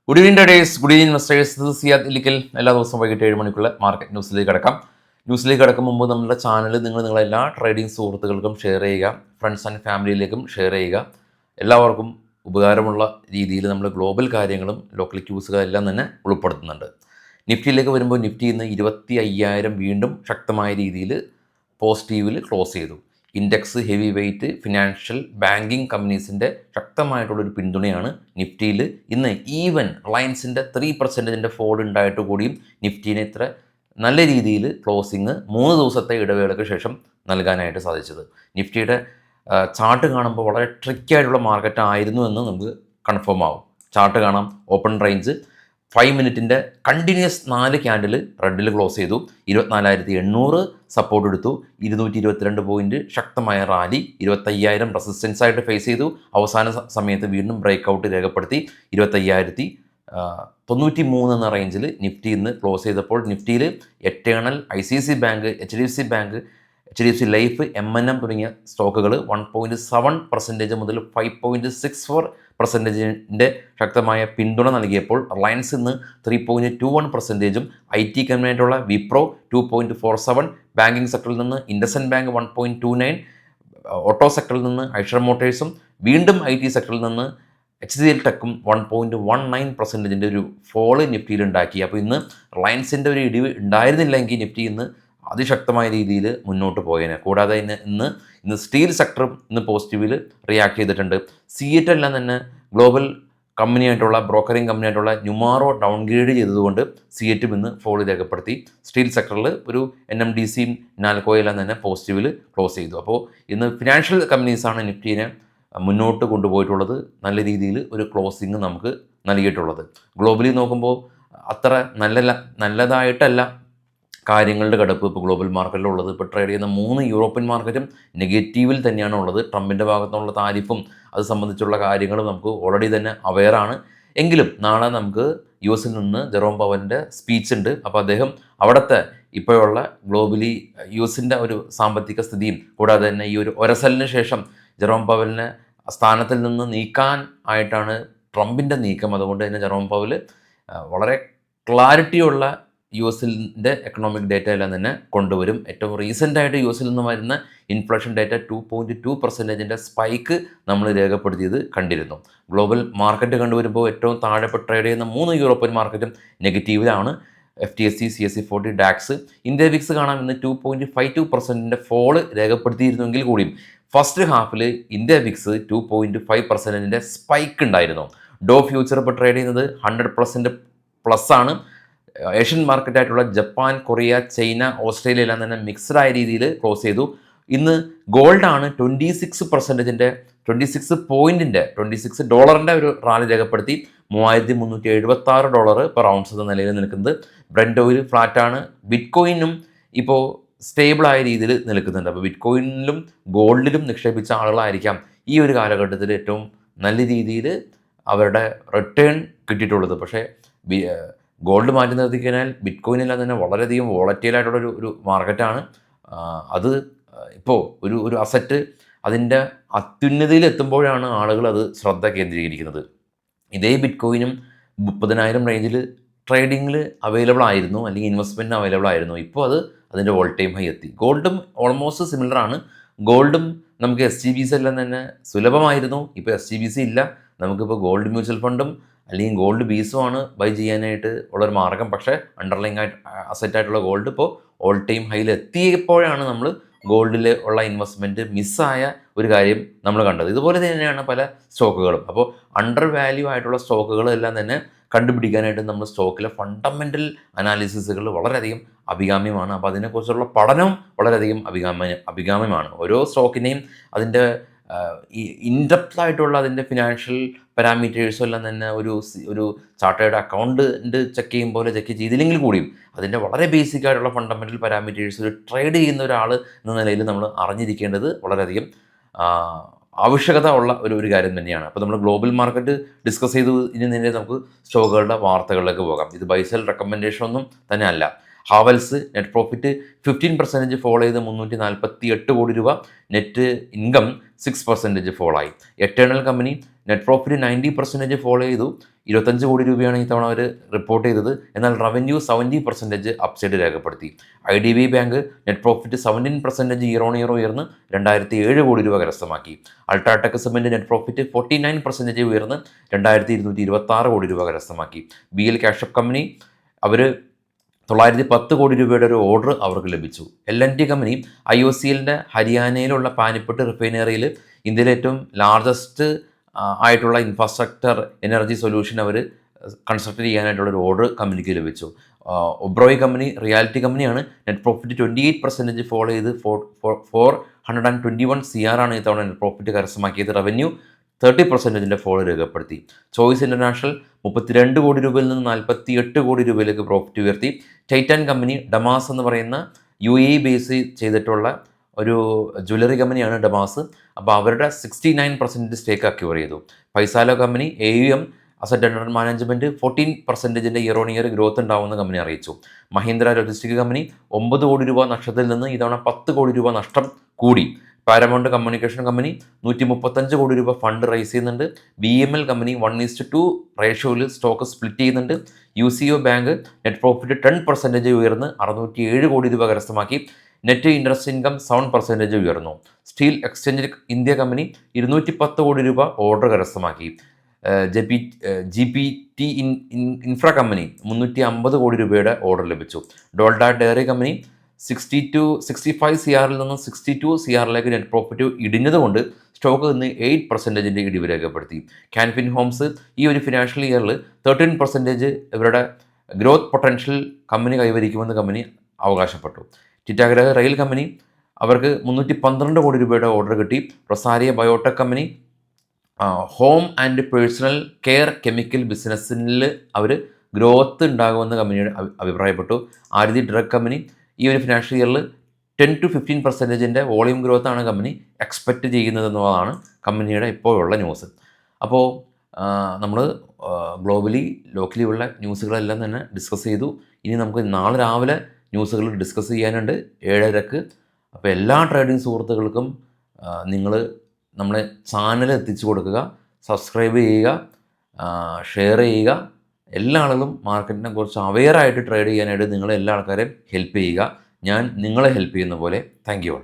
Good evening traders, good evening investors. ഇത് സിയാദ് ഇല്ലിക്കൽ. എല്ലാ ദിവസവും വൈകിട്ട് 7 മണിക്കുള്ള മാർക്കറ്റ് ന്യൂസിലേക്ക് കിടക്കാം. ന്യൂസിലേക്ക് കിടക്കും മുമ്പ് നമ്മുടെ ചാനൽ നിങ്ങളെ എല്ലാ ട്രേഡിംഗ് സുഹൃത്തുക്കൾക്കും ഷെയർ ചെയ്യുക, ഫ്രണ്ട്സ് ആൻഡ് ഫാമിലിയിലേക്കും ഷെയർ ചെയ്യുക. എല്ലാവർക്കും ഉപകാരമുള്ള രീതിയിൽ നമ്മൾ ഗ്ലോബൽ കാര്യങ്ങളും ലോക്കൽ ക്യൂസുകളെല്ലാം തന്നെ ഉൾപ്പെടുത്തുന്നുണ്ട്. നിഫ്റ്റിയിലേക്ക് വരുമ്പോൾ നിഫ്റ്റി ഇന്ന് 25,000 വീണ്ടും ശക്തമായ രീതിയിൽ പോസിറ്റീവിൽ ക്ലോസ് ചെയ്തു. Index, heavy weight, financial, banking കമ്പനീസിൻ്റെ ശക്തമായിട്ടുള്ളൊരു പിന്തുണയാണ് നിഫ്റ്റിയിൽ. ഇന്ന് ഈവൻ റിലയൻസിൻ്റെ 3% ഫോൾ ഉണ്ടായിട്ട് കൂടിയും നിഫ്റ്റീനെ ഇത്ര നല്ല രീതിയിൽ ക്ലോസിങ് 3 ദിവസത്തെ ഇടവേളയ്ക്ക് ശേഷം നൽകാനായിട്ട് സാധിച്ചത്. നിഫ്റ്റിയുടെ ചാർട്ട് കാണുമ്പോൾ വളരെ ട്രിക്കി ആയിട്ടുള്ള മാർക്കറ്റ് ആയിരുന്നു എന്ന് നമുക്ക് കൺഫേം ആവും. ചാർട്ട് കാണാം. ഓപ്പൺ റേഞ്ച് 5 മിനിറ്റിൻ്റെ കണ്ടിന്യൂസ് 4 ക്യാൻഡിൽ റെഡിൽ ക്ലോസ് ചെയ്തു. 24,800 സപ്പോർട്ട് എടുത്തു. 222 പോയിൻറ്റ് ശക്തമായ റാലി. 25,000 റെസിസ്റ്റൻസ് ആയിട്ട് ഫേസ് ചെയ്തു. അവസാന സമയത്ത് വീണ്ടും ബ്രേക്ക് ഔട്ട് രേഖപ്പെടുത്തി 25,093 എന്ന റേഞ്ചിൽ നിഫ്റ്റി ഇന്ന് ക്ലോസ് ചെയ്തപ്പോൾ നിഫ്റ്റിയിൽ Eternal, ICICI bank, HDFC bank, HDFC life, MNM തുടങ്ങിയ സ്റ്റോക്കുകൾ 1.7% മുതൽ 5.64%ൻ്റെ ശക്തമായ പിന്തുണ നൽകിയപ്പോൾ റിലയൻസ് ഇന്ന് 3.21%, IT കമ്പനിയായിട്ടുള്ള വിപ്രോ 2.47%, ബാങ്കിങ് സെക്ടറിൽ നിന്ന് ഇൻഡസ്ഇൻഡ് ബാങ്ക് 1.29%, ഓട്ടോ സെക്ടറിൽ നിന്ന് ഐഷർ മോട്ടേഴ്സും വീണ്ടും IT സെക്ടറിൽ നിന്ന് HCL ടെക്കും 1.19%ൻ്റെ ഒരു ഫോള് നിഫ്റ്റിയിൽ ഉണ്ടാക്കി. അപ്പോൾ ഇന്ന് റിലയൻസിൻ്റെ ഒരു ഇടിവ് ഉണ്ടായിരുന്നില്ലെങ്കിൽ നിഫ്റ്റി ഇന്ന് അതിശക്തമായ രീതിയിൽ മുന്നോട്ട് പോയേനെ. കൂടാതെ ഇന്ന് സ്റ്റീൽ സെക്ടറും ഇന്ന് പോസിറ്റീവിൽ റിയാക്ട് ചെയ്തിട്ടുണ്ട്. സിഎറ്റ് എല്ലാം തന്നെ ഗ്ലോബൽ കമ്പനിയായിട്ടുള്ള ബ്രോക്കറിംഗ് കമ്പനിയായിട്ടുള്ള ന്യൂമാറോ ഡൗൺഗ്രേഡ് ചെയ്തതുകൊണ്ട് സിഎറ്റും ഇന്ന് ഫോൾ രേഖപ്പെടുത്തി. സ്റ്റീൽ സെക്ടറിൽ ഒരു NMDCയും നാൽക്കോയെല്ലാം തന്നെ പോസിറ്റീവിൽ ക്ലോസ് ചെയ്തു. അപ്പോൾ ഇന്ന് ഫിനാൻഷ്യൽ കമ്പനീസാണ് നിഫ്റ്റീനെ മുന്നോട്ട് കൊണ്ടുപോയിട്ടുള്ളത്. നല്ല രീതിയിൽ ഒരു ക്ലോസിങ് നമുക്ക് നൽകിയിട്ടുള്ളത്. ഗ്ലോബലി നോക്കുമ്പോൾ അത്ര നല്ലതായിട്ടല്ല കാര്യങ്ങളുടെ കിടപ്പ് ഇപ്പോൾ ഗ്ലോബൽ മാർക്കറ്റിലുള്ളത്. ഇപ്പോൾ ട്രേഡ് ചെയ്യുന്ന 3 യൂറോപ്യൻ മാർക്കറ്റും നെഗറ്റീവിൽ തന്നെയാണ് ഉള്ളത്. ട്രംപിൻ്റെ ഭാഗത്തുനിന്നുള്ള താരിഫും അത് സംബന്ധിച്ചുള്ള കാര്യങ്ങളും നമുക്ക് ഓൾറെഡി തന്നെ അവെയറാണ്. എങ്കിലും നാളെ നമുക്ക് US നിന്ന് ജെറോം പവലിൻ്റെ സ്പീച്ച് ഉണ്ട്. അപ്പോൾ അദ്ദേഹം അവിടുത്തെ ഇപ്പോഴുള്ള ഗ്ലോബലി US ഒരു സാമ്പത്തിക സ്ഥിതിയും കൂടാതെ തന്നെ ഈ ഒരു ഒരസലിന് ശേഷം ജെറോം പവലിനെ സ്ഥാനത്തിൽ നിന്ന് നീക്കാൻ ആയിട്ടാണ് ട്രംപിൻ്റെ നീക്കം. അതുകൊണ്ട് തന്നെ ജെറോം പവൽ വളരെ ക്ലാരിറ്റിയുള്ള US എക്കണോമിക് ഡേറ്റ എല്ലാം തന്നെ കൊണ്ടുവരും. ഏറ്റവും റീസെൻ്റായിട്ട് US നിന്ന് വരുന്ന ഇൻഫ്ലേഷൻ ഡേറ്റ 2.2%ൻ്റെ സ്പൈക്ക് നമ്മൾ രേഖപ്പെടുത്തിയത് കണ്ടിരുന്നു. ഗ്ലോബൽ മാർക്കറ്റ് കണ്ടുവരുമ്പോൾ ഏറ്റവും താഴെ ട്രേഡ് ചെയ്യുന്ന 3 യൂറോപ്യൻ മാർക്കറ്റും നെഗറ്റീവിലാണ്. FTSE, CAC 40, DAX. India VIX കാണാം ഇന്ന് 2.52%ൻ്റെ ഫോള് രേഖപ്പെടുത്തിയിരുന്നെങ്കിൽ കൂടിയും ഫസ്റ്റ് ഹാഫിൽ ഇന്ത്യ വിക്സ് 2.5%ൻ്റെ സ്പൈക്ക് ഉണ്ടായിരുന്നു. ഡോ ഫ്യൂച്ചർ ഇപ്പോൾ ട്രേഡ് ചെയ്യുന്നത് 100% പ്ലസ് ആണ്. ഏഷ്യൻ മാർക്കറ്റായിട്ടുള്ള ജപ്പാൻ, കൊറിയ, ചൈന, ഓസ്ട്രേലിയ എല്ലാം തന്നെ മിക്സ്ഡ് ആയ രീതിയിൽ ക്ലോസ് ചെയ്തു. ഇന്ന് ഗോൾഡാണ് 26%ൻ്റെ $26 ഒരു റാലി രേഖപ്പെടുത്തി $3,376 പെർ ഔൺസ് എന്ന നിലയിൽ നിൽക്കുന്നത്. Brent oil ഫ്ലാറ്റാണ്. ബിറ്റ്കോയിനും ഇപ്പോൾ സ്റ്റേബിളായ രീതിയിൽ നിൽക്കുന്നുണ്ട്. അപ്പോൾ ബിറ്റ്കോയിനിലും ഗോൾഡിലും നിക്ഷേപിച്ച ആളുകളായിരിക്കാം ഈ ഒരു കാലഘട്ടത്തിൽ ഏറ്റവും നല്ല രീതിയിൽ അവരുടെ റിട്ടേൺ കിട്ടിയിട്ടുള്ളത്. പക്ഷേ ഗോൾഡ് മാറ്റി നിർത്തിക്കഴിഞ്ഞാൽ ബിറ്റ്കോയിനെല്ലാം തന്നെ വളരെയധികം വോളറ്റൈലായിട്ടുള്ള ഒരു മാർക്കറ്റാണ്. അത് ഇപ്പോൾ ഒരു അസറ്റ് അതിൻ്റെ അത്യുന്നതിയിൽ എത്തുമ്പോഴാണ് ആളുകൾ അത് ശ്രദ്ധ കേന്ദ്രീകരിക്കുന്നത്. ഇതേ ബിറ്റ്കോയിനും 30,000 റേഞ്ചിൽ ട്രേഡിങ്ങിൽ അവൈലബിൾ ആയിരുന്നു, അല്ലെങ്കിൽ ഇൻവെസ്റ്റ്മെൻറ്റിന് അവൈലബിൾ ആയിരുന്നു. ഇപ്പോൾ അത് അതിൻ്റെ ഓൾ ടൈം ഹൈ എത്തി. ഗോൾഡും ഓൾമോസ്റ്റ് സിമിലറാണ്. ഗോൾഡും നമുക്ക് SGBC എല്ലാം തന്നെ സുലഭമായിരുന്നു. ഇപ്പോൾ SGBC ഇല്ല. നമുക്കിപ്പോൾ ഗോൾഡ് മ്യൂച്വൽ ഫണ്ടും അല്ലെങ്കിൽ ഗോൾഡ് ബീസുമാണ് ബൈ ചെയ്യാനായിട്ട് ഉള്ളൊരു മാർഗം. പക്ഷേ അണ്ടർലൈങ് അസറ്റായിട്ടുള്ള ഗോൾഡ് ഇപ്പോൾ ഓൾ ടൈം ഹൈയിൽ എത്തിയപ്പോഴാണ് നമ്മൾ ഗോൾഡിൽ ഉള്ള ഇൻവെസ്റ്റ്മെൻറ്റ് മിസ്സായ ഒരു കാര്യം നമ്മൾ കണ്ടത്. ഇതുപോലെ തന്നെയാണ് പല സ്റ്റോക്കുകളും. അപ്പോൾ അണ്ടർ വാല്യൂ ആയിട്ടുള്ള സ്റ്റോക്കുകളെല്ലാം തന്നെ കണ്ടുപിടിക്കാനായിട്ട് നമ്മൾ സ്റ്റോക്കിലെ ഫണ്ടമെൻ്റൽ അനാലിസിസുകൾ വളരെയധികം അഭികാമ്യമാണ്. അപ്പോൾ അതിനെക്കുറിച്ചുള്ള പഠനം വളരെയധികം അഭികാമ്യമാണ്. ഓരോ സ്റ്റോക്കിനെയും അതിൻ്റെ ഈ ഇൻഡെപ്ത് ആയിട്ടുള്ള അതിൻ്റെ ഫിനാൻഷ്യൽ പാരാമീറ്റേഴ്സും എല്ലാം തന്നെ ഒരു ചാർട്ടേഡ് അക്കൗണ്ട് ചെക്ക് ചെയ്യും പോലെ ചെക്ക് ചെയ്തില്ലെങ്കിൽ കൂടിയും അതിൻ്റെ വളരെ ബേസിക് ആയിട്ടുള്ള ഫണ്ടമെൻ്റൽ പാരാമീറ്റേഴ്സ് ഒരു ട്രേഡ് ചെയ്യുന്ന ഒരാൾ എന്ന നിലയിൽ നമ്മൾ അറിഞ്ഞിരിക്കേണ്ടത് വളരെയധികം ആവശ്യകത ഉള്ള ഒരു കാര്യം തന്നെയാണ്. അപ്പോൾ നമ്മൾ ഗ്ലോബൽ മാർക്കറ്റ് ഡിസ്കസ് ചെയ്തു. ഇനി നേരെ നമുക്ക് സ്റ്റോക്കുകളുടെ വാർത്തകളിലേക്ക് പോകാം. ഇത് ബൈസെൽ റെക്കമെൻഡേഷൻ ഒന്നും തന്നെ അല്ല. ഹാവൽസ് നെറ്റ് പ്രോഫിറ്റ് 15% ഫോളോ ചെയ്ത് 348 കോടി രൂപ, നെറ്റ് ഇൻകം 6% ഫോളായി. Eternal company net profit 90% follow ചെയ്തു, 25 കോടി രൂപയാണ് ഇത്തവണ അവർ റിപ്പോർട്ട് ചെയ്തത്. എന്നാൽ റവന്യൂ 70% അപ്സൈഡ് രേഖപ്പെടുത്തി. IDB bank net profit 17% year on year ഉയർന്ന് 2007 കോടി രൂപ കരസ്ഥമാക്കി. അൾട്രാടെക് സിമൻറ്റ് നെറ്റ് പ്രോഫിറ്റ് 49% ഉയർന്ന് 2226 കോടി രൂപ കരസ്ഥമാക്കി. BL കാഷപ്പ് കമ്പനി അവർ 910 കോടി രൂപയുടെ ഒരു ഓർഡർ അവർക്ക് ലഭിച്ചു. L&T കമ്പനി IOCLൻ്റെ ഹരിയാനയിലുള്ള പാനിപ്പട്ട് റിഫൈനറിയിൽ ഇന്ത്യയിലെ ഏറ്റവും ലാർജസ്റ്റ് ആയിട്ടുള്ള ഇൻഫ്രാസ്ട്രക്ചർ എനർജി സൊല്യൂഷൻ അവർ കൺസ്ട്രക്ട് ചെയ്യാനായിട്ടുള്ള ഒരു ഓർഡർ കമ്പനിക്ക് ലഭിച്ചു. ഒബ്രോയ് കമ്പനി റിയാലിറ്റി കമ്പനിയാണ്. നെറ്റ് പ്രോഫിറ്റ് 28% ഫോളോ ചെയ്ത് 421 CR ആണ് ഇത്തവണ നെറ്റ് പ്രോഫിറ്റ് കരസ്ഥമാക്കിയത്. റവന്യൂ 30% ഫോളോ രേഖപ്പെടുത്തി. ചോയ്സ് ഇൻ്റർനാഷണൽ 32 കോടി രൂപയിൽ നിന്ന് 48 കോടി രൂപയിലേക്ക് പ്രോഫിറ്റ് ഉയർത്തി. ടൈറ്റാൻ കമ്പനി ഡമാസ് എന്ന് പറയുന്ന UAE ബേസ് ചെയ്തിട്ടുള്ള ഒരു ജ്വല്ലറി കമ്പനിയാണ് ഡമാസ്. അപ്പോൾ അവരുടെ 69% സ്റ്റേക്ക് അക്യൂർ ചെയ്തു. Paisalo company AUM asset under management 14% year on year growth ഉണ്ടാവുമെന്ന് കമ്പനി അറിയിച്ചു. മഹീന്ദ്ര ലോജിസ്റ്റിക് കമ്പനി 9 കോടി രൂപ നഷ്ടത്തിൽ നിന്ന് ഇതവണ 10 കോടി രൂപ നഷ്ടം കൂടി. പാരമൗണ്ട് കമ്മ്യൂണിക്കേഷൻ കമ്പനി 135 കോടി രൂപ ഫണ്ട് റൈസ് ചെയ്യുന്നുണ്ട്. BML കമ്പനി 1:2 റേഷ്യോയിൽ സ്റ്റോക്ക് സ്പ്ലിറ്റ് ചെയ്യുന്നുണ്ട്. UCO ബാങ്ക് നെറ്റ് പ്രോഫിറ്റ് 10% ഉയർന്ന് 607 കോടി രൂപ കരസ്ഥമാക്കി. നെറ്റ് ഇൻട്രസ്റ്റ് ഇൻകം 7% ഉയർന്നു. സ്റ്റീൽ എക്സ്ചേഞ്ച് ഇന്ത്യ കമ്പനി 210 കോടി രൂപ ഓർഡർ കരസ്ഥമാക്കി. GPT ഇൻഫ്ര കമ്പനി 350 കോടി രൂപയുടെ ഓർഡർ ലഭിച്ചു. ഡോൾഡ ഡയറി കമ്പനി 65 CR നിന്ന് 62 CRലേക്ക് നെറ്റ് പ്രോഫിറ്റ് ഇടിഞ്ഞതുകൊണ്ട് സ്റ്റോക്ക് നിന്ന് 8% ഇടിവ് രേഖപ്പെടുത്തി. ക്യാൻഫിൻ ഹോംസ് ഈ ഒരു ഫിനാൻഷ്യൽ ഇയറിൽ 13% ഇവരുടെ ഗ്രോത്ത് പൊട്ടൻഷ്യൽ കമ്പനി കൈവരിക്കുമെന്ന് കമ്പനി അവകാശപ്പെട്ടു. ടിറ്റാഗര റെയിൽ കമ്പനി അവർക്ക് 312 കോടി രൂപയുടെ ഓർഡർ കിട്ടി. റൊസാരിയ biotech company home and personal care chemical ബിസിനസ്സിൽ അവർ ഗ്രോത്ത് ഉണ്ടാകുമെന്ന് കമ്പനിയുടെ അഭിപ്രായപ്പെട്ടു. ആരതി ഡ്രഗ് കമ്പനി ഈ ഒരു ഫിനാൻഷ്യൽ ഇയറിൽ 10 to 15% വോളിയം ഗ്രോത്താണ് കമ്പനി എക്സ്പെക്റ്റ് ചെയ്യുന്നതെന്നുള്ളതാണ് കമ്പനിയുടെ ഇപ്പോഴുള്ള ന്യൂസ്. അപ്പോൾ നമ്മൾ ഗ്ലോബലി ലോക്കലി ഉള്ള ന്യൂസുകളെല്ലാം തന്നെ ഡിസ്കസ് ചെയ്തു. ഇനി നമുക്ക് നാളെ രാവിലെ ന്യൂസുകൾ ഡിസ്കസ് ചെയ്യാനുണ്ട് 7:30. അപ്പോൾ എല്ലാ ട്രേഡിംഗ് സുഹൃത്തുക്കൾക്കും നിങ്ങൾ നമ്മളെ ചാനൽ എത്തിച്ചു കൊടുക്കുക, സബ്സ്ക്രൈബ് ചെയ്യുക, ഷെയർ ചെയ്യുക. എല്ലാ ആളുകളും മാർക്കറ്റിനെ കുറിച്ച് അവെയറായിട്ട് ട്രേഡ് ചെയ്യാനായിട്ട് നിങ്ങളെ എല്ലാ ആൾക്കാരെയും ഹെൽപ്പ് ചെയ്യുക. ഞാൻ നിങ്ങളെ ഹെൽപ്പ് ചെയ്യുന്ന പോലെ. Thank you.